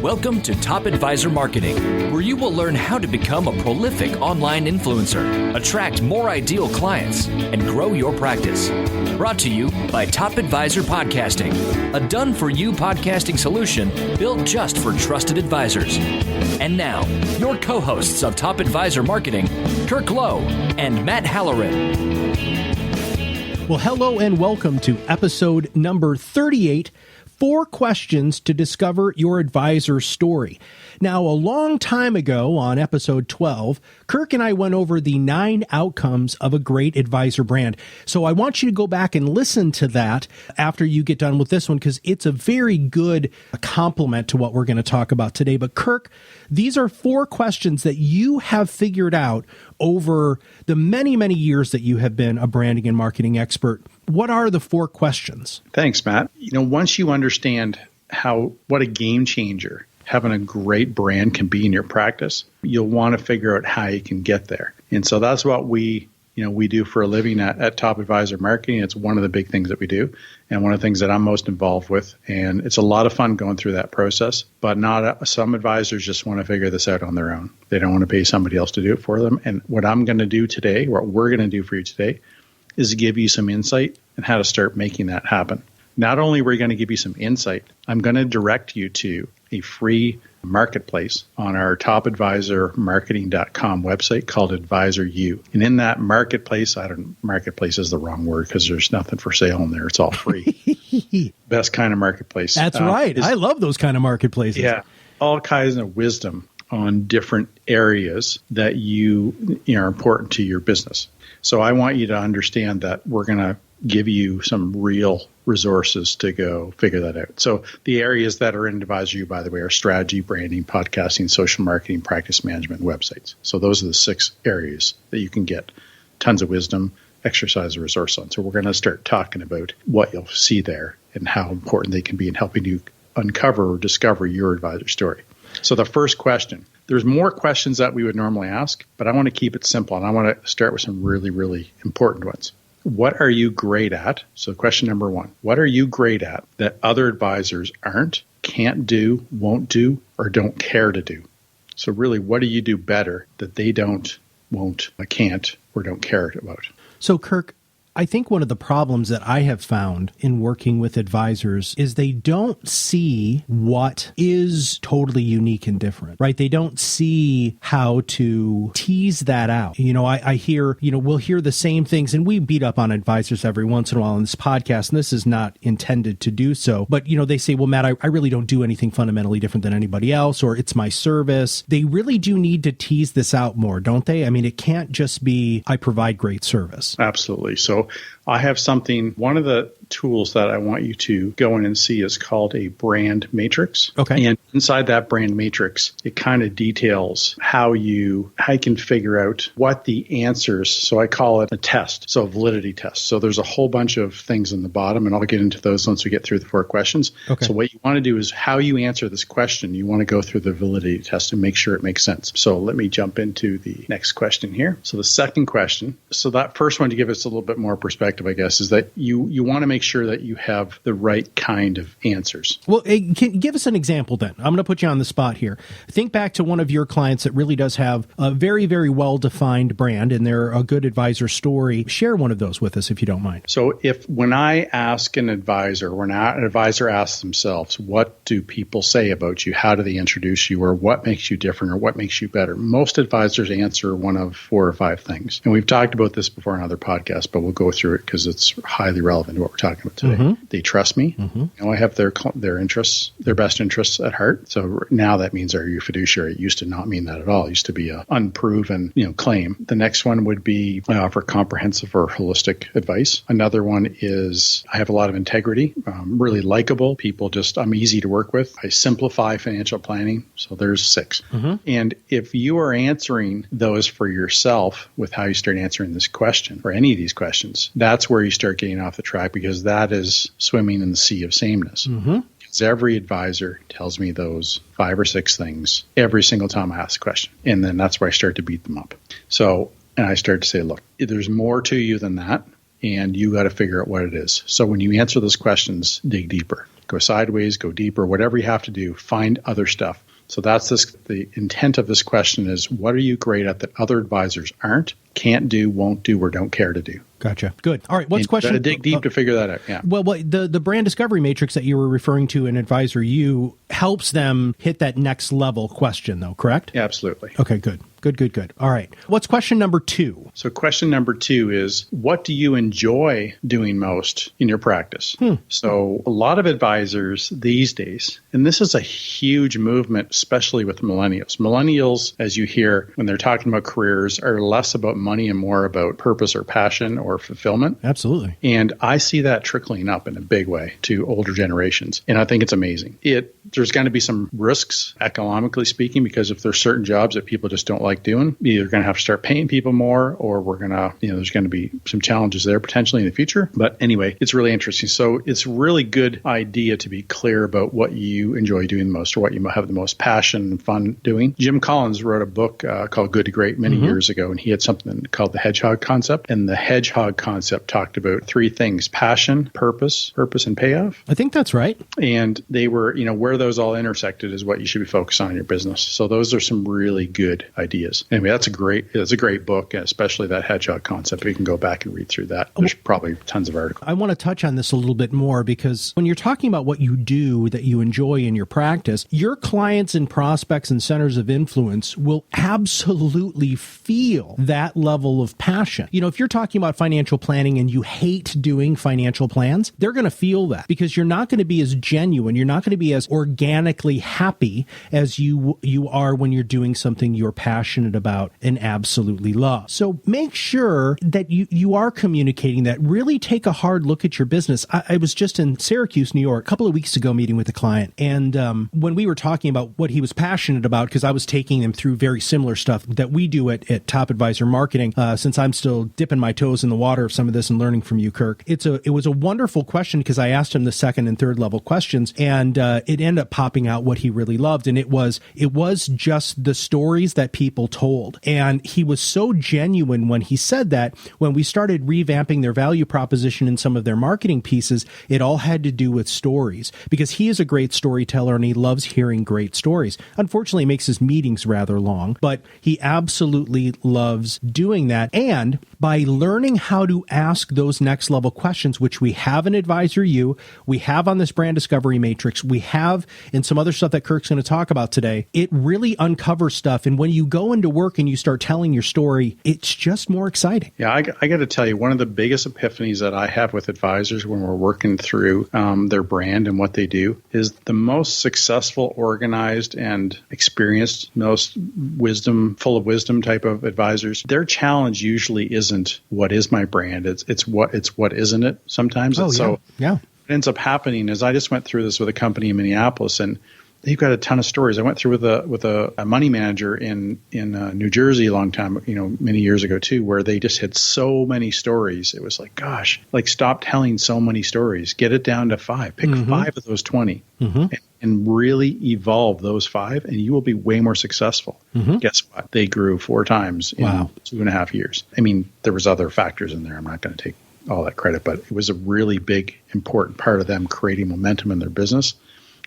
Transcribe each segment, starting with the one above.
Welcome to Top Advisor Marketing, where you will learn how to become a prolific online influencer, attract more ideal clients, and grow your practice. Brought to you by Top Advisor Podcasting, a done-for-you podcasting solution built just for trusted advisors. And now, your co-hosts of Top Advisor Marketing, Kirk Lowe and Matt Halloran. Well, hello and welcome to episode number 38, 4 questions to discover your advisor's story. Now, a long time ago on episode 12, Kirk and I went over the 9 outcomes of a great advisor brand. So I want you to go back and listen to that after you get done with this one, because it's a very good complement to what we're going to talk about today. But Kirk, these are 4 questions that you have figured out over the many, many years that you have been a branding and marketing expert. What are the 4 questions? Thanks, Matt. Once you understand what a game changer having a great brand can be in your practice, you'll want to figure out how you can get there. And so that's what we do for a living at Top Advisor Marketing. It's one of the big things that we do, and one of the things that I'm most involved with. And it's a lot of fun going through that process. But some advisors just want to figure this out on their own. They don't want to pay somebody else to do it for them. And what I'm going to do today, what we're going to do for you today, is give you some insight on how to start making that happen. Not only are we going to give you some insight, I'm going to direct you to a free marketplace on our topadvisormarketing.com website called Advisor U. And in that marketplace, marketplace is the wrong word because there's nothing for sale in there. It's all free. Best kind of marketplace. That's right. I love those kind of marketplaces. Yeah. All kinds of wisdom on different areas that you are important to your business. So I want you to understand that we're going to give you some real resources to go figure that out. So the areas that are in Advisor U, by the way, are strategy, branding, podcasting, social marketing, practice management, websites. So those are the 6 areas that you can get tons of wisdom, exercise, and resource on. So we're going to start talking about what you'll see there and how important they can be in helping you uncover or discover your advisor story. So the first question, there's more questions that we would normally ask, but I want to keep it simple, and I want to start with some really, really important ones. What are you great at? So question number 1, what are you great at that other advisors aren't, can't do, won't do, or don't care to do? So really, what do you do better that they don't, won't, can't, or don't care about? So Kirk, I think one of the problems that I have found in working with advisors is they don't see what is totally unique and different, right? They don't see how to tease that out. I hear, we'll hear the same things, and we beat up on advisors every once in a while on this podcast, and this is not intended to do so. But, they say, well, Matt, I really don't do anything fundamentally different than anybody else, or it's my service. They really do need to tease this out more, don't they? I mean, it can't just be, I provide great service. Absolutely. So I have one of the tools that I want you to go in and see is called a brand matrix. Okay. And inside that brand matrix, it kind of details how you can figure out what the answers. So I call it a test. So a validity test. So there's a whole bunch of things in the bottom, and I'll get into those once we get through the 4 questions. Okay. So what you want to do is how you answer this question, you want to go through the validity test and make sure it makes sense. So let me jump into the next question here. So the second question, so that first one, to give us a little bit more perspective, I guess, is that you want to make sure that you have the right kind of answers. Well, give us an example then. I'm going to put you on the spot here. Think back to one of your clients that really does have a very, very well-defined brand, and they're a good advisor story. Share one of those with us if you don't mind. So when I ask an advisor, when an advisor asks themselves, what do people say about you? How do they introduce you? Or what makes you different? Or what makes you better? Most advisors answer one of 4 or 5 things. And we've talked about this before on other podcasts, but we'll go through it because it's highly relevant to what we're talking about today. Mm-hmm. They trust me. Mm-hmm. I have their interests, their best interests at heart. So now that means, are you a fiduciary? It used to not mean that at all. It used to be an unproven claim. The next one would be I offer comprehensive or holistic advice. Another one is I have a lot of integrity, really likable. I'm easy to work with. I simplify financial planning. So there's 6. Mm-hmm. And if you are answering those for yourself with how you start answering this question or any of these questions, that's where you start getting off the track, because that is swimming in the sea of sameness. Mm-hmm. Because every advisor tells me those 5 or 6 things every single time I ask a question. And then that's where I start to beat them up. And I start to say, look, there's more to you than that, and you got to figure out what it is. So when you answer those questions, dig deeper. go sideways, go deeper, whatever you have to do, find other stuff. So that's the intent of this question is, what are you great at that other advisors aren't, can't do, won't do, or don't care to do? Gotcha. Good. All right. What's question? Got to dig deep to figure that out. Yeah. Well, the brand discovery matrix that you were referring to in Advisor U helps them hit that next level question, though, correct? Yeah, absolutely. Okay, good. Good. All right. What's question number 2? So question number 2 is, what do you enjoy doing most in your practice? So a lot of advisors these days, and this is a huge movement, especially with millennials. Millennials, as you hear when they're talking about careers, are less about money and more about purpose or passion or fulfillment. Absolutely. And I see that trickling up in a big way to older generations. And I think it's amazing. There's going to be some risks, economically speaking, because if there's certain jobs that people just don't like doing, either going to have to start paying people more, or we're going to, there's going to be some challenges there potentially in the future. But anyway, it's really interesting. So it's a really good idea to be clear about what you enjoy doing the most, or what you have the most passion and fun doing. Jim Collins wrote a book called Good to Great many years ago, and he had something called the hedgehog concept. And the hedgehog concept talked about 3 things: passion, purpose, and payoff. I think that's right. And they were, where those all intersected is what you should be focused on in your business. So those are some really good ideas. Anyway, that's a great book, especially that hedgehog concept. You can go back and read through that. There's probably tons of articles. I want to touch on this a little bit more, because when you're talking about what you do that you enjoy in your practice, your clients and prospects and centers of influence will absolutely feel that level of passion. If you're talking about financial planning and you hate doing financial plans, they're going to feel that, because you're not going to be as genuine. You're not going to be as organically happy as you are when you're doing something you're passionate about and absolutely love. So make sure that you are communicating that. Really take a hard look at your business. I was just in Syracuse, New York, a couple of weeks ago meeting with a client. And when we were talking about what he was passionate about, because I was taking him through very similar stuff that we do at Top Advisor Marketing, since I'm still dipping my toes in the water of some of this and learning from you, Kirk. It was a wonderful question, because I asked him the second and third level questions, and it ended up popping out what he really loved. And it was just the stories that people told. And he was so genuine when he said that. When we started revamping their value proposition in some of their marketing pieces, it all had to do with stories, because he is a great storyteller and he loves hearing great stories. Unfortunately, it makes his meetings rather long, but he absolutely loves doing that. And by learning how to ask those next level questions, which we have in Advisor U, we have on this brand discovery matrix, we have in some other stuff that Kirk's going to talk about today, it really uncovers stuff. And when you go into work and you start telling your story, it's just more exciting. Yeah, I got to tell you, one of the biggest epiphanies that I have with advisors when we're working through their brand and what they do is the most successful, organized, and experienced, most full of wisdom type of advisors. Their challenge usually isn't what is my brand. It's what isn't it sometimes. What ends up happening is, I just went through this with a company in Minneapolis, and they've got a ton of stories. I went through with a money manager in New Jersey a long time, many years ago too, where they just had so many stories. It was like, gosh, stop telling so many stories. Get it down to 5. Pick 5 of those 20 and really evolve those 5, and you will be way more successful. Guess what? They grew 4 times in 2.5 years. I mean, there was other factors in there. I'm not going to take all that credit, but it was a really big, important part of them creating momentum in their business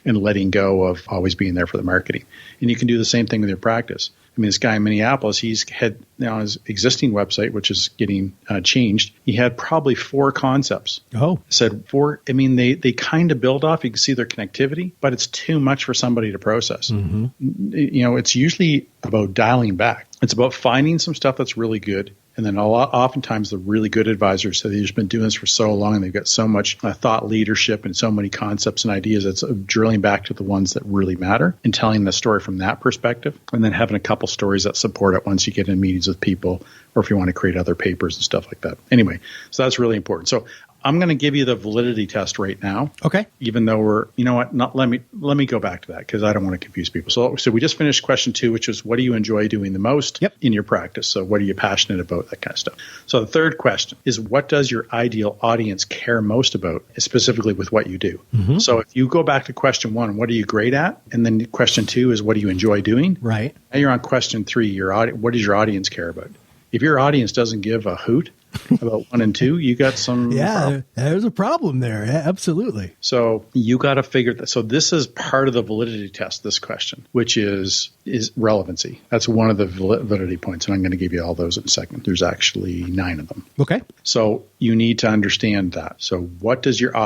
and letting go of always being there for the marketing. And you can do the same thing with your practice. I mean, this guy in Minneapolis, he's had on his existing website, which is getting changed, he had probably 4 concepts. Said 4. I mean, they kind of build off. You can see their connectivity, but it's too much for somebody to process. It's usually about dialing back. It's about finding some stuff that's really good. And then oftentimes the really good advisors, so they've just been doing this for so long and they've got so much thought leadership and so many concepts and ideas. It's drilling back to the ones that really matter and telling the story from that perspective, and then having a couple stories that support it once you get in meetings with people, or if you want to create other papers and stuff like that. Anyway, so that's really important. So I'm going to give you the validity test right now. Okay. Even though let me go back to that, because I don't want to confuse people. So we just finished question 2, which is, what do you enjoy doing the most in your practice? So what are you passionate about? That kind of stuff. So the third question is, what does your ideal audience care most about, specifically with what you do? So if you go back to question 1, what are you great at? And then question 2 is, what do you enjoy doing? Right. Now you're on question 3, what does your audience care about? If your audience doesn't give a hoot, about 1 and 2, you got some Yeah, there's a problem there. Yeah, absolutely. So you got to figure that. So this is part of the validity test, this question, which is relevancy. That's one of the validity points, and I'm going to give you all those in a second. There's actually 9 of them. Okay. So you need to understand that. So what does your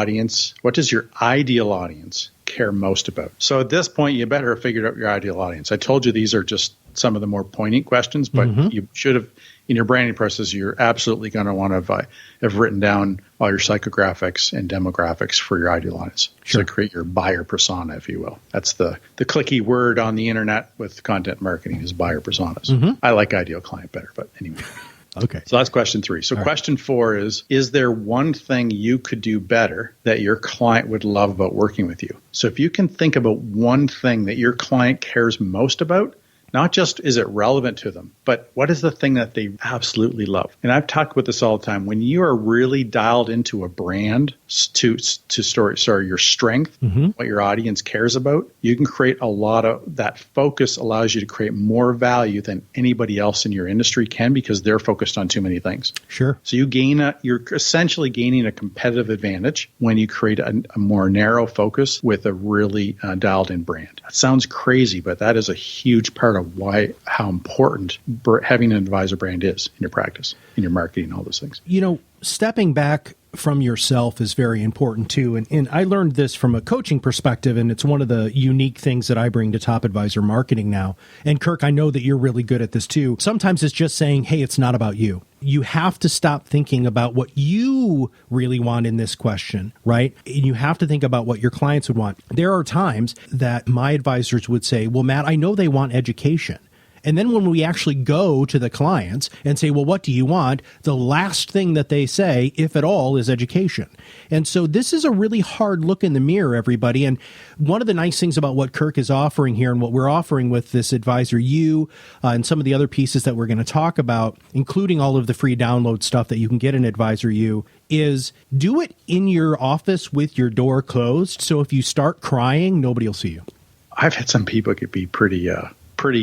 ideal audience care most about? So at this point, you better have figured out your ideal audience. I told you these are just some of the more poignant questions, but you should have, in your branding process, you're absolutely going to want to have written down all your psychographics and demographics for your ideal audience. Sure. So create your buyer persona, if you will. That's the clicky word on the internet with content marketing is buyer personas. I like ideal client better, but anyway. Okay. So that's question 3. So question 4 is there one thing you could do better that your client would love about working with you? So if you can think about one thing that your client cares most about, not just is it relevant to them, but what is the thing that they absolutely love? And I've talked about this all the time. When you are really dialed into a brand to your strength, what your audience cares about, you can create a lot of that focus allows you to create more value than anybody else in your industry can because they're focused on too many things. Sure. So you're essentially gaining a competitive advantage when you create a more narrow focus with a really dialed in brand. That sounds crazy, but that is a huge part of how important having an advisor brand is in your practice, in your marketing, all those things. Stepping back from yourself is very important too. And I learned this from a coaching perspective, and it's one of the unique things that I bring to Top Advisor Marketing now. And Kirk, I know that you're really good at this too. Sometimes it's just saying, hey, it's not about you. You have to stop thinking about what you really want in this question, right? And you have to think about what your clients would want. There are times that my advisors would say, well, Matt, I know they want education. And then when we actually go to the clients and say, well, what do you want? The last thing that they say, if at all, is education. And so this is a really hard look in the mirror, everybody. And one of the nice things about what Kirk is offering here and what we're offering with this Advisor U and some of the other pieces that we're going to talk about, including all of the free download stuff that you can get in Advisor U, is do it in your office with your door closed. So if you start crying, nobody will see you. I've had some people get be pretty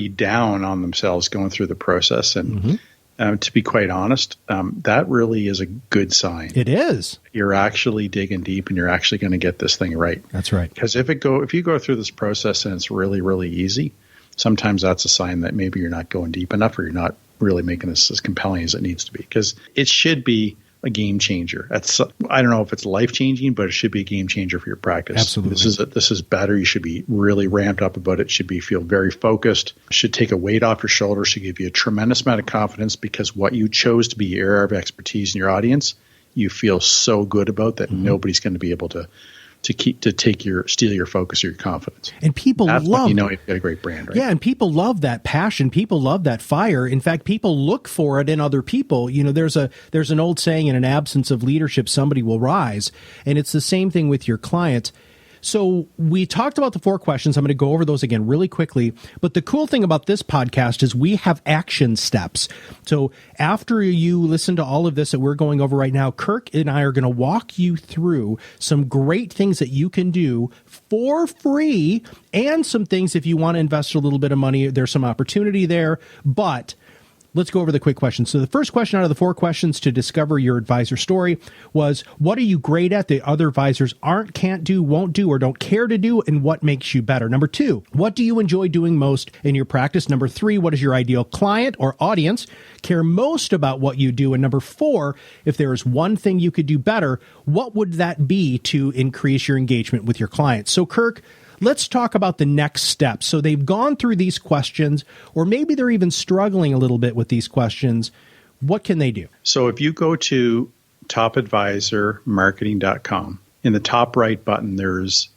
down on themselves going through the process. And to be quite honest, that really is a good sign. It is. You're actually digging deep and you're actually going to get this thing right. That's right. Because if you go through this process and it's really, really easy, sometimes that's a sign that maybe you're not going deep enough or you're not really making this as compelling as it needs to be. Because it should be a game changer. I don't know if it's life changing, but it should be a game changer for your practice. Absolutely. This is better. You should be really ramped up about it. Should feel very focused. Should take a weight off your shoulders. Should give you a tremendous amount of confidence because what you chose to be your area of expertise in your audience, you feel so good about that nobody's going to be able to steal your focus or your confidence. And people That's love, you've got a great brand, right? Yeah, and people love that passion. People love that fire. In fact, people look for it in other people. There's an old saying, in an absence of leadership, somebody will rise. And it's the same thing with your clients. So we talked about the 4 questions. I'm going to go over those again really quickly. But the cool thing about this podcast is we have action steps. So after you listen to all of this that we're going over right now, Kirk and I are going to walk you through some great things that you can do for free and some things if you want to invest a little bit of money. There's some opportunity there, but let's go over the quick questions. So the first question out of the 4 questions to discover your advisor story was, what are you great at that other advisors aren't, can't do, won't do, or don't care to do, and what makes you better? Number 2, what do you enjoy doing most in your practice? Number 3, what does your ideal client or audience care most about what you do? And number 4, if there is one thing you could do better, what would that be to increase your engagement with your clients? So Kirk, let's talk about the next steps. So they've gone through these questions, or maybe they're even struggling a little bit with these questions. What can they do? So if you go to topadvisormarketing.com, in the top right button,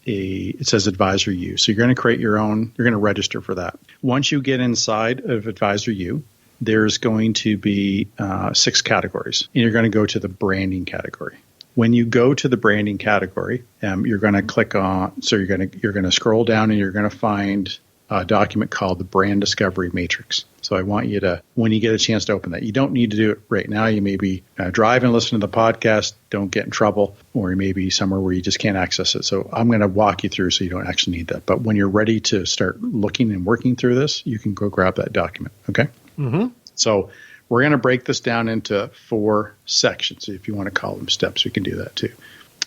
it says Advisor U. So you're going to create your own, you're going to register for that. Once you get inside of Advisor U, there's going to be 6 categories, and you're going to go to the branding category. When you go to the branding category, you're going to click on, so you're going to scroll down and you're going to find a document called the Brand Discovery Matrix. So I want you to, when you get a chance to open that, you don't need to do it right now. You may be driving and listen to the podcast, don't get in trouble, or you may be somewhere where you just can't access it. So I'm going to walk you through so you don't actually need that. But when you're ready to start looking and working through this, you can go grab that document. Okay? Mm-hmm. So we're going to break this down into 4 sections. If you want to call them steps, we can do that too.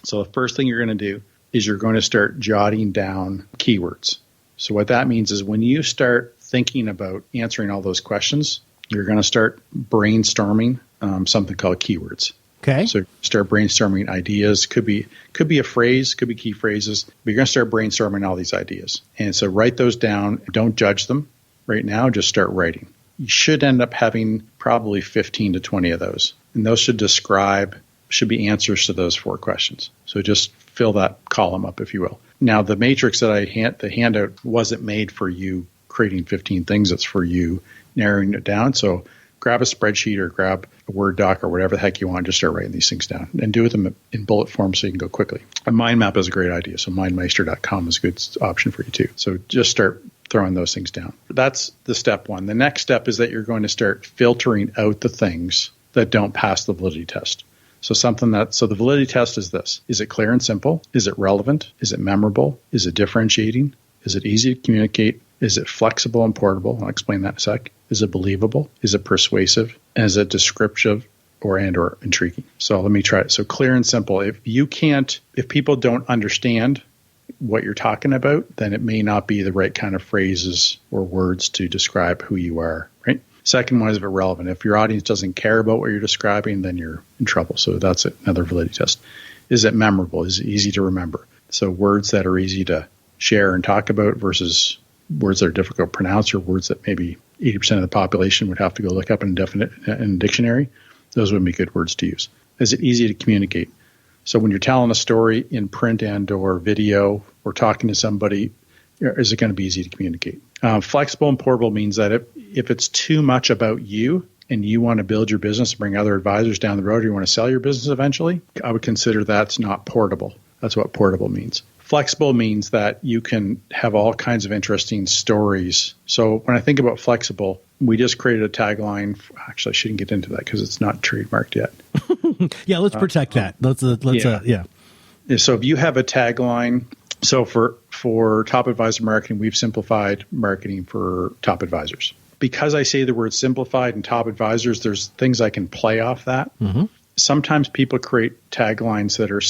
So the first thing you're going to do is you're going to start jotting down keywords. So what that means is when you start thinking about answering all those questions, you're going to start brainstorming something called keywords. Okay. So start brainstorming ideas. Could be a phrase, could be key phrases, but you're going to start brainstorming all these ideas. And so write those down. Don't judge them right now. Just start writing. You should end up having probably 15 to 20 of those. And those should be answers to those 4 questions. So just fill that column up, if you will. Now, the matrix that the handout wasn't made for you creating 15 things. It's for you narrowing it down. So grab a spreadsheet or grab a Word doc or whatever the heck you want. Just start writing these things down and do them in bullet form so you can go quickly. A mind map is a great idea. So mindmeister.com is a good option for you too. So just start throwing those things down. That's the step 1. The next step is that you're going to start filtering out the things that don't pass the validity test. So the validity test is this. Is it clear and simple? Is it relevant? Is it memorable? Is it differentiating? Is it easy to communicate? Is it flexible and portable? I'll explain that in a sec. Is it believable? Is it persuasive? And is it descriptive or intriguing? So let me try it. So clear and simple. If people don't understand what you're talking about, then it may not be the right kind of phrases or words to describe who you are, right? Second one is if it's relevant. If your audience doesn't care about what you're describing, then you're in trouble. So that's another validity test. Is it memorable? Is it easy to remember? So words that are easy to share and talk about versus words that are difficult to pronounce or words that maybe 80% of the population would have to go look up in a dictionary. Those would be good words to use. Is it easy to communicate? So when you're telling a story in print and or video or talking to somebody, is it going to be easy to communicate? Flexible and portable means that if it's too much about you and you want to build your business and bring other advisors down the road or you want to sell your business eventually, I would consider that's not portable. That's what portable means. Flexible means that you can have all kinds of interesting stories. So when I think about flexible, we just created a tagline. Actually, I shouldn't get into that because it's not trademarked yet. Yeah, let's protect that. Yeah. So if you have a tagline, so for Top Advisor Marketing, we've simplified marketing for top advisors. Because I say the word simplified and top advisors, there's things I can play off that. Mm-hmm. Sometimes people create taglines that are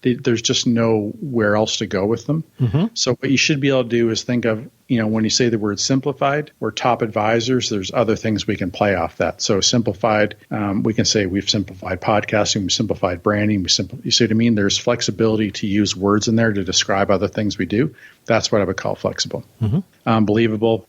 there's just nowhere else to go with them. Mm-hmm. So what you should be able to do is think of, when you say the word simplified or top advisors, there's other things we can play off that. So simplified, we can say we've simplified podcasting, we've simplified branding. You see what I mean? There's flexibility to use words in there to describe other things we do. That's what I would call flexible. Mm-hmm. Believable,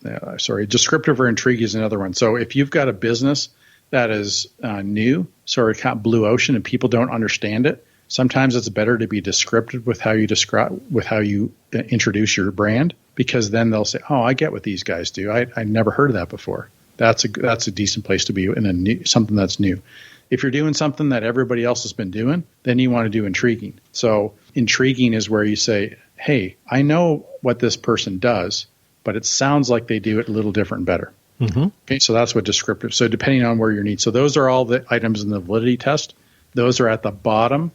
descriptive or intriguing is another one. So if you've got a business that is new, sort of blue ocean, and people don't understand it, sometimes it's better to be descriptive with how you introduce your brand, because then they'll say, "Oh, I get what these guys do. I never heard of that before." That's a decent place to be in something that's new. If you're doing something that everybody else has been doing, then you want to do intriguing. So intriguing is where you say, "Hey, I know what this person does, but it sounds like they do it a little different and better." Mm-hmm. Okay, so that's what descriptive. So depending on where your needs. So those are all the items in the validity test. Those are at the bottom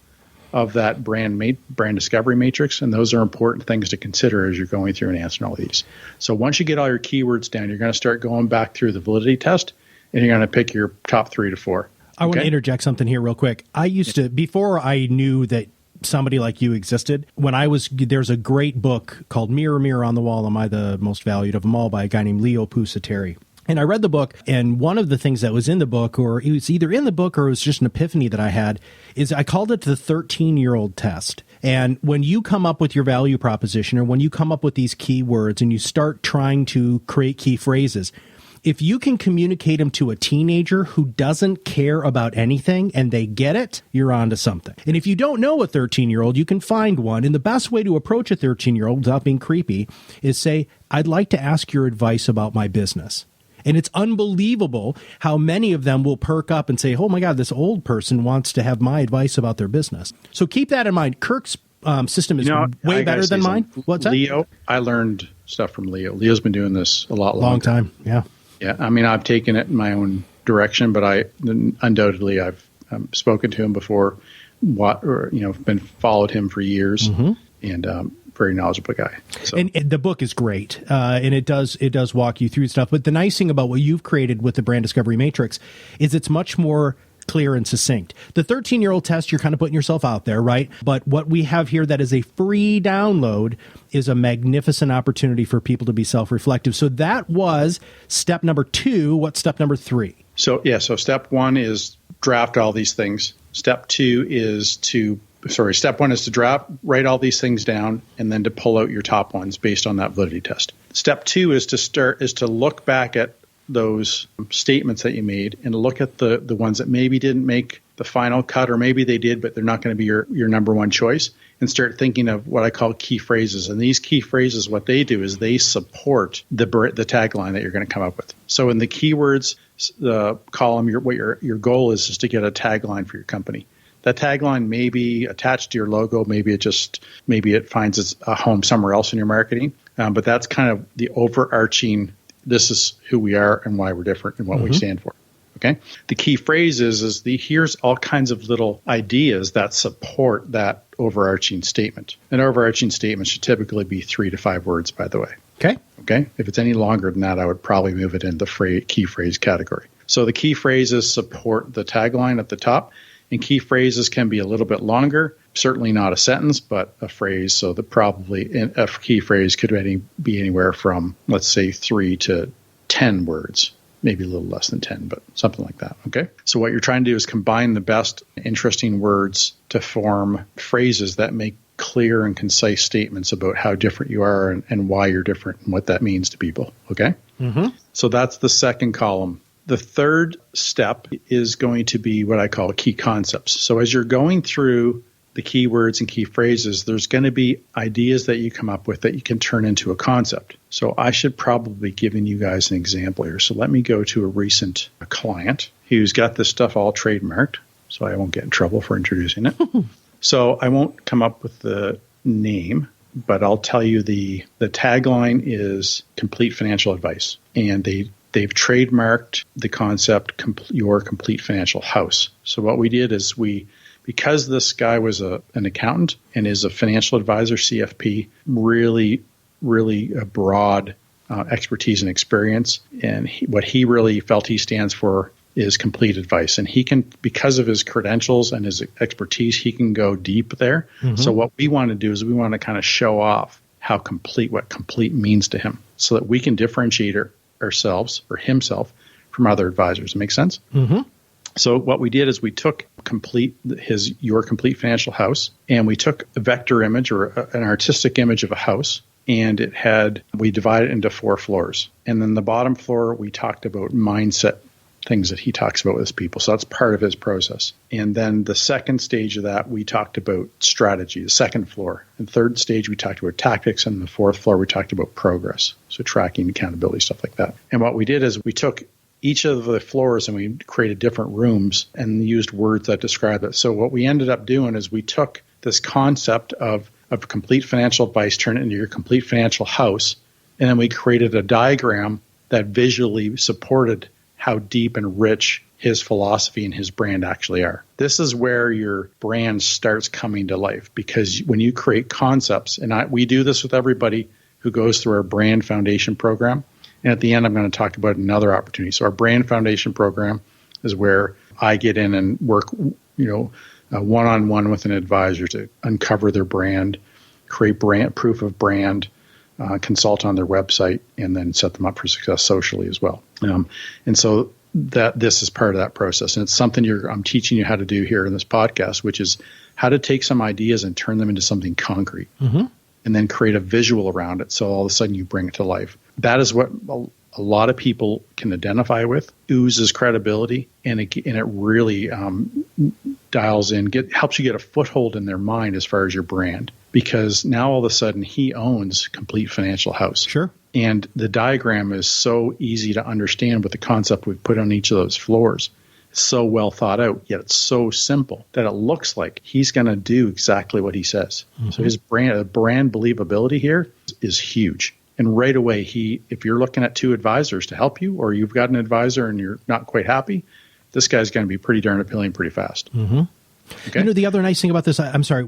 of that brand discovery matrix, and those are important things to consider as you're going through and answering all these. So once you get all your keywords down, you're going to start going back through the validity test, and you're going to pick your top 3 to 4. I want to interject something here real quick. I used to, before I knew that somebody like you existed, there's a great book called Mirror, Mirror on the Wall, Am I the Most Valued of Them All by a guy named Leo Pusateri. And I read the book, and one of the things that was in the book, or it was either in the book or it was just an epiphany that I had, is I called it the 13-year-old test. And when you come up with your value proposition, or when you come up with these keywords and you start trying to create key phrases, if you can communicate them to a teenager who doesn't care about anything and they get it, you're onto something. And if you don't know a 13-year-old, you can find one. And the best way to approach a 13-year-old without being creepy is say, "I'd like to ask your advice about my business." And it's unbelievable how many of them will perk up and say, "Oh my God, this old person wants to have my advice about their business." So keep that in mind. Kirk's system is way better than mine. What's that? Leo, I learned stuff from Leo. Leo's been doing this a long time. Yeah. Yeah. I mean, I've taken it in my own direction, but I've spoken to him before, been followed him for years. Mm-hmm. and very knowledgeable guy. So. And the book is great, and it does walk you through stuff. But the nice thing about what you've created with the Brand Discovery Matrix is it's much more clear and succinct. The 13-year-old test, you're kind of putting yourself out there, right? But what we have here that is a free download is a magnificent opportunity for people to be self-reflective. So that was step number 2. What's step number 3? So step 1 is draft all these things. Step 1 is to write all these things down and then to pull out your top ones based on that validity test. Step 2 is to look back at those statements that you made and look at the ones that maybe didn't make the final cut, or maybe they did, but they're not going to be your number one choice, and start thinking of what I call key phrases. And these key phrases, what they do is they support the tagline that you're going to come up with. So in the keywords column, your goal is to get a tagline for your company. That tagline may be attached to your logo. Maybe it finds a home somewhere else in your marketing. But that's kind of the overarching. This is who we are and why we're different and what we stand for. Okay. The key phrase is here's all kinds of little ideas that support that overarching statement. An overarching statement should typically be 3 to 5 words, by the way. Okay. If it's any longer than that, I would probably move it in the key phrase category. So the key phrases support the tagline at the top, and key phrases can be a little bit longer. Certainly not a sentence, but a phrase. So a key phrase could be anywhere from, let's say, 3 to 10 words. Maybe a little less than 10, but something like that. Okay. So what you're trying to do is combine the best interesting words to form phrases that make clear and concise statements about how different you are and why you're different and what that means to people. Okay. Mm-hmm. So that's the second column. The third step is going to be what I call key concepts. So as you're going through the keywords and key phrases, there's going to be ideas that you come up with that you can turn into a concept. So I should probably be giving you guys an example here. So let me go to a recent client who's got this stuff all trademarked, so I won't get in trouble for introducing it. So I won't come up with the name, but I'll tell you the tagline is complete financial advice. And they've trademarked the concept, your complete financial house. So what we did is because this guy was an accountant and is a financial advisor, CFP, really, really a broad expertise and experience. And what he really felt he stands for is complete advice. And he can, because of his credentials and his expertise, he can go deep there. Mm-hmm. So what we want to do is we want to kind of show off what complete means to him so that we can differentiate ourselves or himself from other advisors. Make sense? Mm-hmm. So what we did is we took your complete financial house, and we took a vector image or an artistic image of a house, and we divided it into 4 floors. And then the bottom floor, we talked about mindset things that he talks about with his people. So that's part of his process. And then the second stage of that, we talked about strategy, the second floor. And third stage, we talked about tactics. And the fourth floor, we talked about progress. So tracking, accountability, stuff like that. And what we did is we took each of the floors and we created different rooms and used words that describe it. So what we ended up doing is we took this concept of complete financial advice, turned it into your complete financial house, and then we created a diagram that visually supported how deep and rich his philosophy and his brand actually are. This is where your brand starts coming to life, because when you create concepts, and we do this with everybody who goes through our brand foundation program. And at the end, I'm going to talk about another opportunity. So our brand foundation program is where I get in and work, one-on-one with an advisor to uncover their brand, create proof of brand, consult on their website, and then set them up for success socially as well. And so this is part of that process. And it's something I'm teaching you how to do here in this podcast, which is how to take some ideas and turn them into something concrete. Mm-hmm. And then create a visual around it. So all of a sudden you bring it to life. That is what a lot of people can identify with, oozes credibility, and it really dials in, helps you get a foothold in their mind as far as your brand. Because now all of a sudden he owns Complete Financial House. Sure. And the diagram is so easy to understand with the concept we've put on each of those floors. It's so well thought out, yet it's so simple that it looks like he's going to do exactly what he says. Mm-hmm. So his brand believability here is huge. And right away, if you're looking at 2 advisors to help you, or you've got an advisor and you're not quite happy, this guy's going to be pretty darn appealing pretty fast. Mm-hmm. Okay. The other nice thing about this, I'm sorry,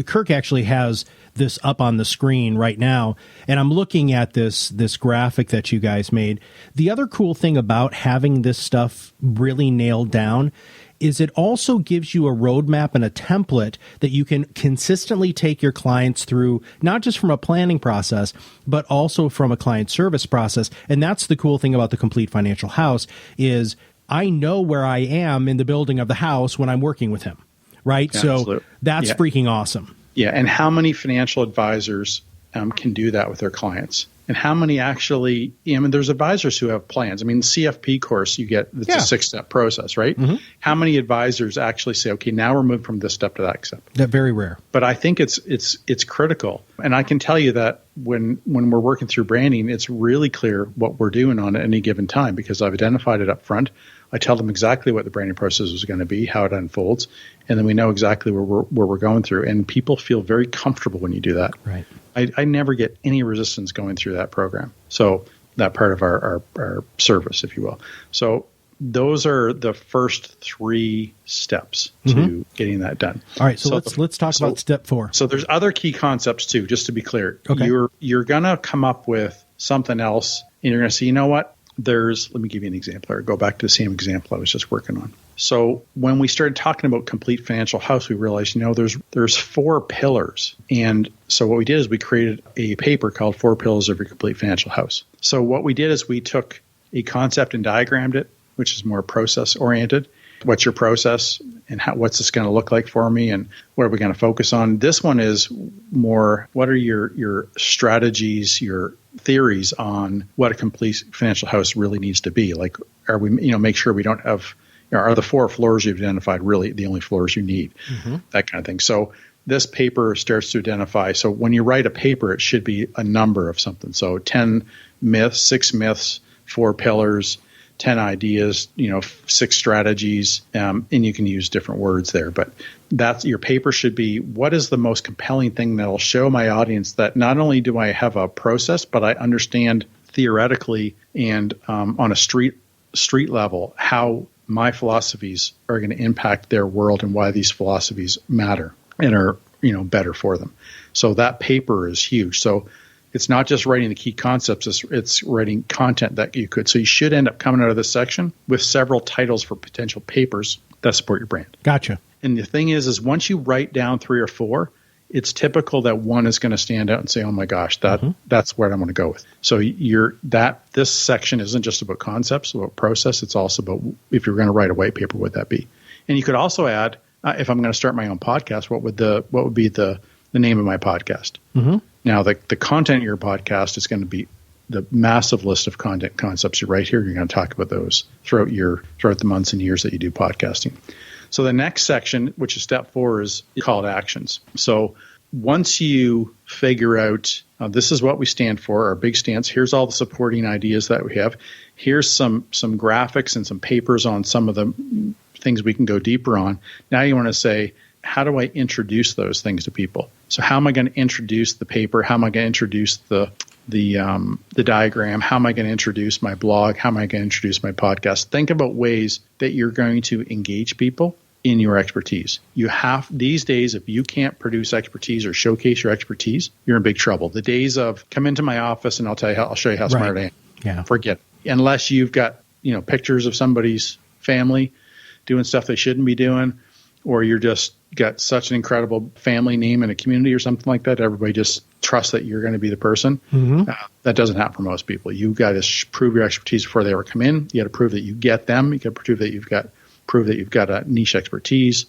Kirk actually has this up on the screen right now, and I'm looking at this graphic that you guys made. The other cool thing about having this stuff really nailed down is it also gives you a roadmap and a template that you can consistently take your clients through, not just from a planning process, but also from a client service process. And that's the cool thing about the Complete Financial House is I know where I am in the building of the house when I'm working with him, right? Yeah, so absolutely. that's freaking awesome. Yeah, and how many financial advisors can do that with their clients? And how many actually, there's advisors who have plans. The CFP course you get, it's a 6-step process, right? Mm-hmm. How many advisors actually say, okay, now we're moving from this step to that step? That's very rare. But I think it's critical. And I can tell you that when we're working through branding, it's really clear what we're doing on any given time because I've identified it up front. I tell them exactly what the branding process is going to be, how it unfolds, and then we know exactly where we're going through. And people feel very comfortable when you do that. Right. I never get any resistance going through that program. So that part of our service, if you will. So those are the first 3 steps to getting that done. All right. So let's talk about step 4. So there's other key concepts too, just to be clear. Okay. You're going to come up with something else and you're going to say, you know what? Let me give you an example or go back to the same example I was just working on. So when we started talking about Complete Financial House, we realized, there's 4 pillars. And so what we did is we created a paper called 4 Pillars of Your Complete Financial House. So what we did is we took a concept and diagrammed it, which is more process oriented. What's your process and what's this going to look like for me and what are we going to focus on? This one is more, what are your strategies, your theories on what a complete financial house really needs to be? Like, are we, make sure we don't have, are the 4 floors you've identified really the only floors you need? That kind of thing. So this paper starts to identify. So when you write a paper, it should be a number of something. So 10 myths, 6 myths, 4 pillars, 10 ideas, 6 strategies, and you can use different words there. But that's your paper should be, what is the most compelling thing that'll show my audience that not only do I have a process, but I understand theoretically and on a street level how my philosophies are going to impact their world and why these philosophies matter and are better for them. So that paper is huge. So it's not just writing the key concepts, it's writing content that you could. So you should end up coming out of this section with several titles for potential papers that support your brand. Gotcha. And the thing is once you write down 3 or 4, it's typical that one is going to stand out and say, oh my gosh, that's where I'm going to go with. So this section isn't just about concepts, about process. It's also about if you're going to write a white paper, what would that be? And you could also add, if I'm going to start my own podcast, what would be the name of my podcast? Mm-hmm. Now, the content of your podcast is going to be the massive list of content concepts you write here. You're going to talk about those throughout the months and years that you do podcasting. So the next section, which is step 4, is call to actions. So once you figure out this is what we stand for, our big stance, here's all the supporting ideas that we have, here's some graphics and some papers on some of the things we can go deeper on. Now you want to say, how do I introduce those things to people? So how am I going to introduce the paper? How am I going to introduce the diagram? How am I going to introduce my blog? How am I going to introduce my podcast? Think about ways that you're going to engage people in your expertise. You have these days, if you can't produce expertise or showcase your expertise, you're in big trouble. The days of come into my office and I'll show you how smart I am. Yeah. Forget it. Unless you've got pictures of somebody's family doing stuff they shouldn't be doing, or you're just got such an incredible family name in a community or something like that, everybody just trusts that you're going to be the person. Mm-hmm. That doesn't happen for most people. You've got to prove your expertise before they ever come in. You got to prove that you get them. You got to prove that you've got a niche expertise,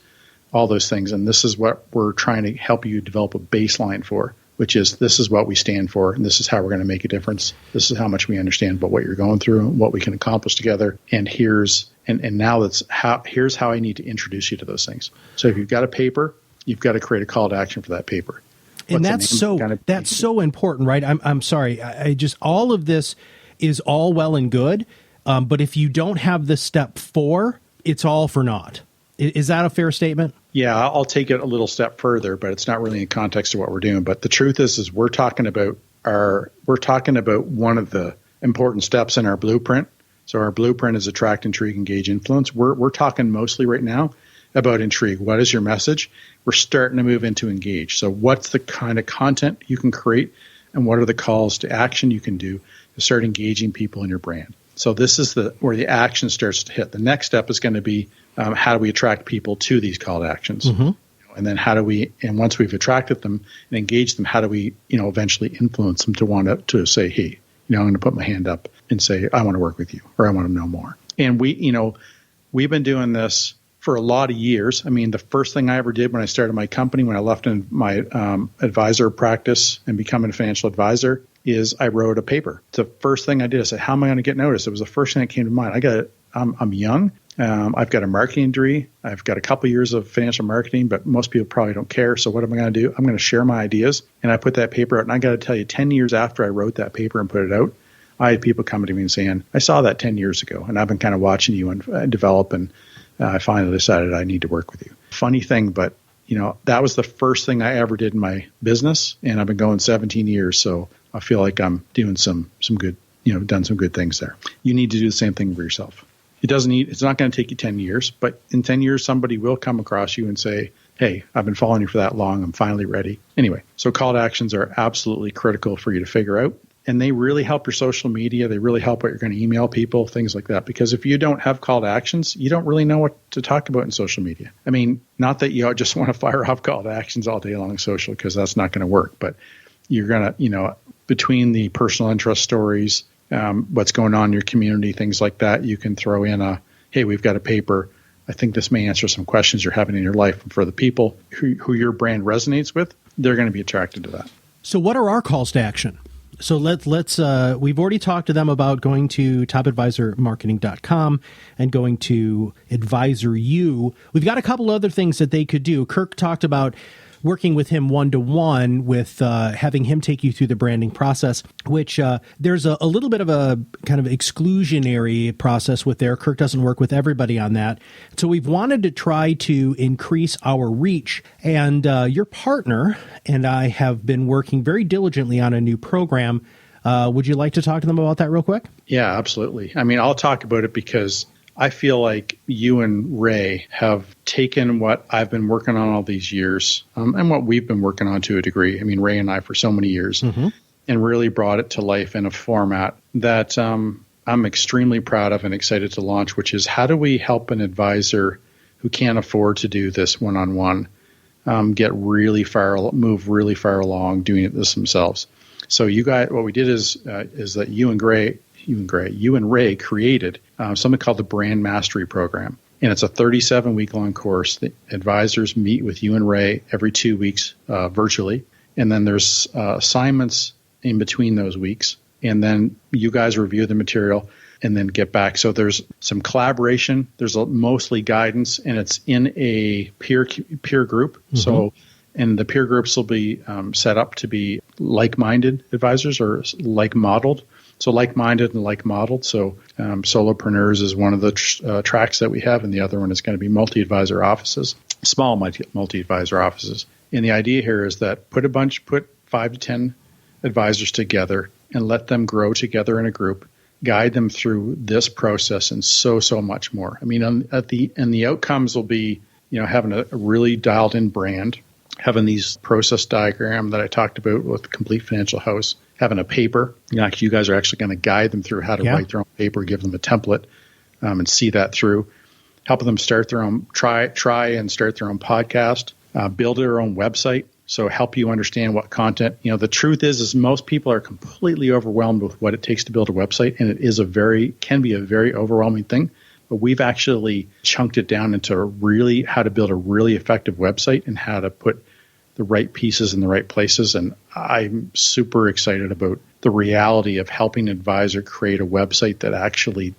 all those things. And this is what we're trying to help you develop a baseline for, which is this is what we stand for, and this is how we're going to make a difference. This is how much we understand about what you're going through, what we can accomplish together, and here's how I need to introduce you to those things. So if you've got a paper, you've got to create a call to action for that paper. And that's so important, right? I'm sorry. I just, all of this is all well and good, but if you don't have the step 4, it's all for naught. Is that a fair statement? Yeah, I'll take it a little step further, but it's not really in context of what we're doing. But the truth is we're talking about one of the important steps in our blueprint. So our blueprint is attract, intrigue, engage, influence. We're talking mostly right now about intrigue. What is your message? We're starting to move into engage. So what's the kind of content you can create, and what are the calls to action you can do to start engaging people in your brand? So this is where the action starts to hit. The next step is going to be how do we attract people to these call to actions? Mm-hmm. And then and once we've attracted them and engaged them, how do we, eventually influence them to want to say, hey, I'm going to put my hand up and say, I want to work with you, or I want to know more. And we've been doing this for a lot of years. I mean, the first thing I ever did when I started my company, when I left in my advisor practice and becoming a financial advisor, is I wrote a paper. The first thing I did, I said, how am I going to get noticed? It was the first thing that came to mind. I'm young. I've got a marketing degree. I've got a couple of years of financial marketing, but most people probably don't care. So what am I going to do? I'm going to share my ideas. And I put that paper out. And I got to tell you, 10 years after I wrote that paper and put it out, I had people coming to me and saying, I saw that 10 years ago, and I've been kind of watching you and develop, and I finally decided I need to work with you. Funny thing, but that was the first thing I ever did in my business, and I've been going 17 years. So I feel like I'm doing some good, done some good things there. You need to do the same thing for yourself. It's not going to take you 10 years, but in 10 years, somebody will come across you and say, hey, I've been following you for that long. I'm finally ready. Anyway, so call to actions are absolutely critical for you to figure out. And they really help your social media. They really help what you're going to email people, things like that. Because if you don't have call to actions, you don't really know what to talk about in social media. I mean, not that you just want to fire off call to actions all day long in social, because that's not going to work. But you're going to, between the personal interest stories, what's going on in your community, things like that, you can throw in hey, we've got a paper. I think this may answer some questions you're having in your life. And for the people who your brand resonates with, they're going to be attracted to that. So what are our calls to action? So let's we've already talked to them about going to topadvisormarketing.com and going to Advisor U. We've got a couple other things that they could do. Kirk talked about working with him one-to-one with having him take you through the branding process, which there's a little bit of a kind of exclusionary process with there. Kirk doesn't work with everybody on that. So we've wanted to try to increase our reach. And your partner and I have been working very diligently on a new program. Would you like to talk to them about that real quick? Yeah, absolutely. I mean, I'll talk about it because I feel like you and Ray have taken what I've been working on all these years and what we've been working on to a degree. I mean, Ray and I for so many years, and really brought it to life in a format that I'm extremely proud of and excited to launch, which is how do we help an advisor who can't afford to do this one-on-one move really far along doing it this themselves. So you guys, what we did is that you and Ray created something called the Brand Mastery Program. And it's a 37-week-long course. The advisors meet with you and Ray every 2 weeks virtually. And then there's assignments in between those weeks. And then you guys review the material and then get back. So there's some collaboration. There's mostly guidance, and it's in a peer group. So, and the peer groups will be set up to be like-minded advisors or like-modeled. So like-minded and like-modeled. So solopreneurs is one of the tracks that we have, and the other one is going to be multi-advisor offices, small multi-advisor offices. And the idea here is that put 5 to 10 advisors together and let them grow together in a group, guide them through this process and so much more. I mean, the outcomes will be, having a really dialed-in brand, having these process diagram that I talked about with Complete Financial House, having a paper. You guys are actually going to guide them through how to write their own paper, give them a template, and see that through. Helping them start their own, try and start their own podcast, build their own website. So help you understand what content. The truth is most people are completely overwhelmed with what it takes to build a website, and it can be a very overwhelming thing. But we've actually chunked it down into really how to build a really effective website and how to put the right pieces in the right places. And I'm super excited about the reality of helping an advisor create a website that actually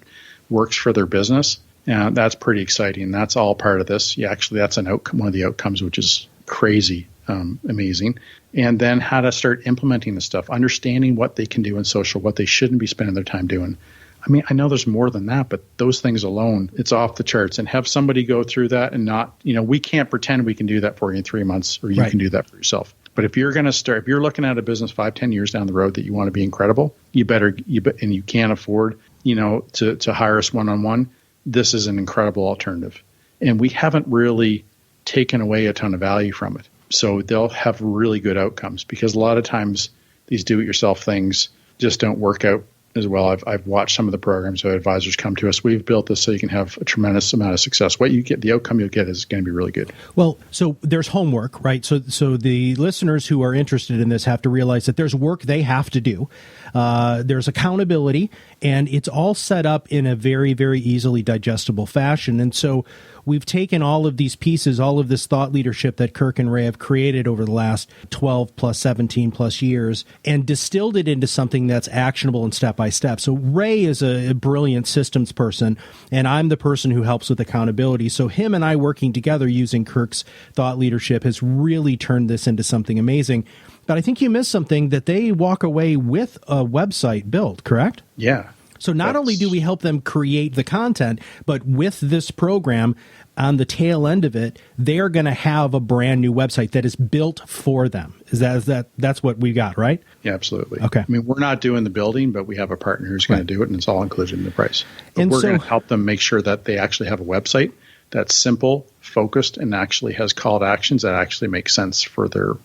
works for their business. And that's pretty exciting. That's all part of this. Yeah, actually, that's one of the outcomes, which is crazy, amazing. And then how to start implementing the stuff, understanding what they can do in social, what they shouldn't be spending their time doing. I mean, I know there's more than that, but those things alone, it's off the charts. And have somebody go through that and not, we can't pretend we can do that for you in 3 months, or you can do that for yourself. But if you're going to start, if you're looking at a business 5-10 years down the road that you want to be incredible, and you can't afford, to hire us one-on-one, this is an incredible alternative. And we haven't really taken away a ton of value from it. So they'll have really good outcomes, because a lot of times these do-it-yourself things just don't work out as well. I've watched some of the programs where advisors come to us. We've built this so you can have a tremendous amount of success. What you get, the outcome you'll get is going to be really good. Well, so there's homework, right? So the listeners who are interested in this have to realize that there's work they have to do. There's accountability, and it's all set up in a very, very easily digestible fashion. And so we've taken all of these pieces, all of this thought leadership that Kirk and Ray have created over the last 12 plus 17 plus years, and distilled it into something that's actionable and step by step. So Ray is a brilliant systems person, and I'm the person who helps with accountability. So him and I working together using Kirk's thought leadership has really turned this into something amazing. But I think you missed something, that they walk away with a website built, correct? Yeah. So not only do we help them create the content, but with this program, on the tail end of it, they're going to have a brand new website that is built for them. That's what we got, right? Yeah, absolutely. Okay. I mean, we're not doing the building, but we have a partner who's going to do it, and it's all included in the price. But we're going to help them make sure that they actually have a website that's simple, focused, and actually has call to actions that actually make sense for their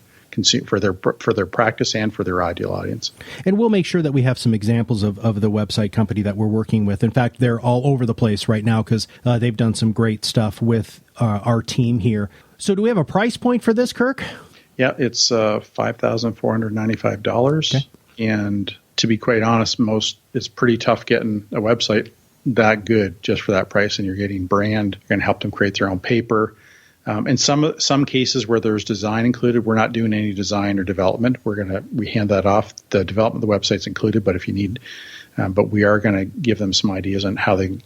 practice and for their ideal audience. And we'll make sure that we have some examples of the website company that we're working with. In fact, they're all over the place right now, because they've done some great stuff with our team here. So do we have a price point for this, Kirk? Yeah, it's $5,495. Okay. And to be quite honest, it's pretty tough getting a website that good just for that price. And you're getting brand. You're going to help them create their own paper. In some cases where there's design included, we're not doing any design or development. We hand that off. The development of the website's included, but if you need, but we are going to give them some ideas on how they,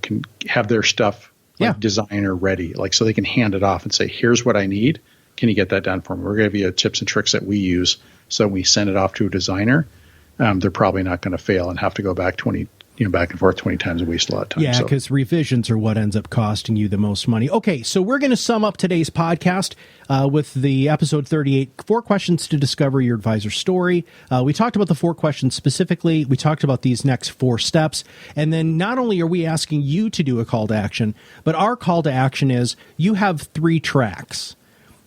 can have their stuff designer ready, so they can hand it off and say, "Here's what I need. Can you get that done for me?" We're going to give you tips and tricks that we use, so when we send it off to a designer, they're probably not going to fail and have to go back back and forth 20 times and waste a lot of time. Yeah, because revisions are what ends up costing you the most money. Okay, so we're going to sum up today's podcast with the episode 38, 4 questions to discover your advisor story. We talked about the 4 questions specifically. We talked about these next 4 steps. And then not only are we asking you to do a call to action, but our call to action is you have 3 tracks.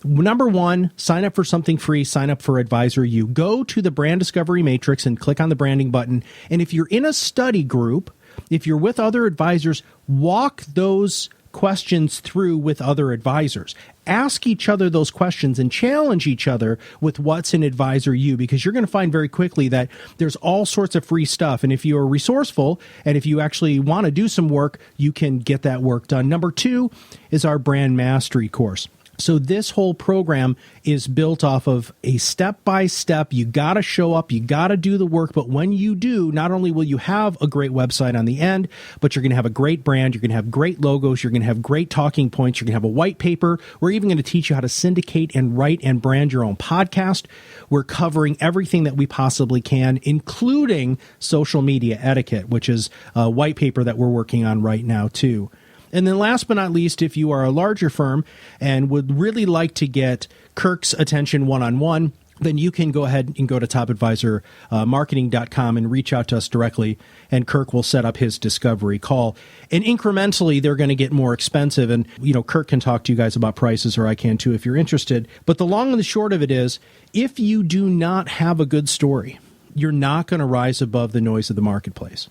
Number 1, sign up for something free, sign up for Advisor U. Go to the Brand Discovery Matrix and click on the branding button. And if you're in a study group, if you're with other advisors, walk those questions through with other advisors. Ask each other those questions and challenge each other with what's in Advisor U, because you're going to find very quickly that there's all sorts of free stuff. And if you're resourceful and if you actually want to do some work, you can get that work done. Number 2 is our Brand Mastery course. So this whole program is built off of a step-by-step. You got to show up, you got to do the work, but when you do, not only will you have a great website on the end, but you're going to have a great brand, you're going to have great logos, you're going to have great talking points, you're going to have a white paper. We're even going to teach you how to syndicate and write and brand your own podcast. We're covering everything that we possibly can, including social media etiquette, which is a white paper that we're working on right now too. And then last but not least, if you are a larger firm and would really like to get Kirk's attention one-on-one, then you can go ahead and go to topadvisormarketing.com and reach out to us directly, and Kirk will set up his discovery call. And incrementally, they're going to get more expensive. And, Kirk can talk to you guys about prices, or I can too if you're interested. But the long and the short of it is, if you do not have a good story, you're not going to rise above the noise of the marketplace.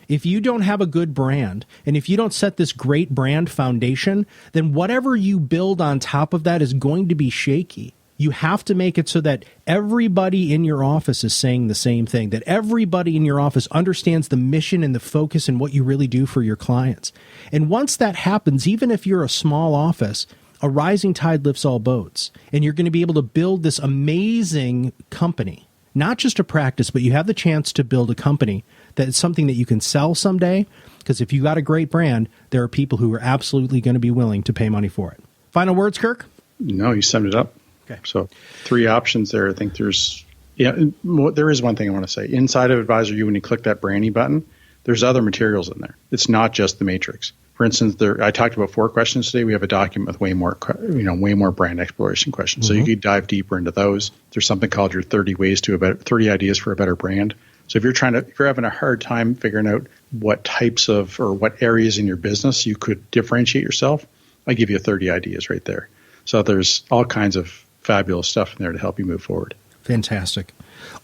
If you don't have a good brand, and if you don't set this great brand foundation, then whatever you build on top of that is going to be shaky. You have to make it so that everybody in your office is saying the same thing, that everybody in your office understands the mission and the focus and what you really do for your clients. And once that happens, even if you're a small office, a rising tide lifts all boats, and you're going to be able to build this amazing company, not just a practice, but you have the chance to build a company that is something that you can sell someday, because if you got a great brand, there are people who are absolutely going to be willing to pay money for it. Final words, Kirk? No, you summed it up. Okay. So 3 options there. I think there is one thing I want to say. Inside of Advisor U, when you click that branding button, there's other materials in there. It's not just the matrix. For instance, I talked about 4 questions today. We have a document with way more brand exploration questions. Mm-hmm. So you could dive deeper into those. There's something called your 30 ideas for a better brand. So if you're having a hard time figuring out what types of or what areas in your business you could differentiate yourself, I give you 30 ideas right there. So there's all kinds of fabulous stuff in there to help you move forward. Fantastic.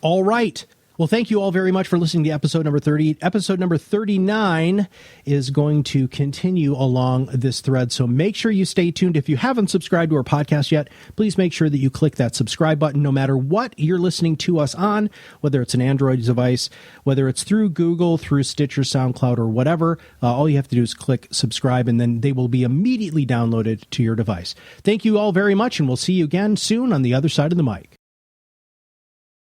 All right. Well, thank you all very much for listening to episode number 30. Episode number 39 is going to continue along this thread, so make sure you stay tuned. If you haven't subscribed to our podcast yet, please make sure that you click that subscribe button no matter what you're listening to us on, whether it's an Android device, whether it's through Google, through Stitcher, SoundCloud, or whatever. All you have to do is click subscribe, and then they will be immediately downloaded to your device. Thank you all very much, and we'll see you again soon on the other side of the mic.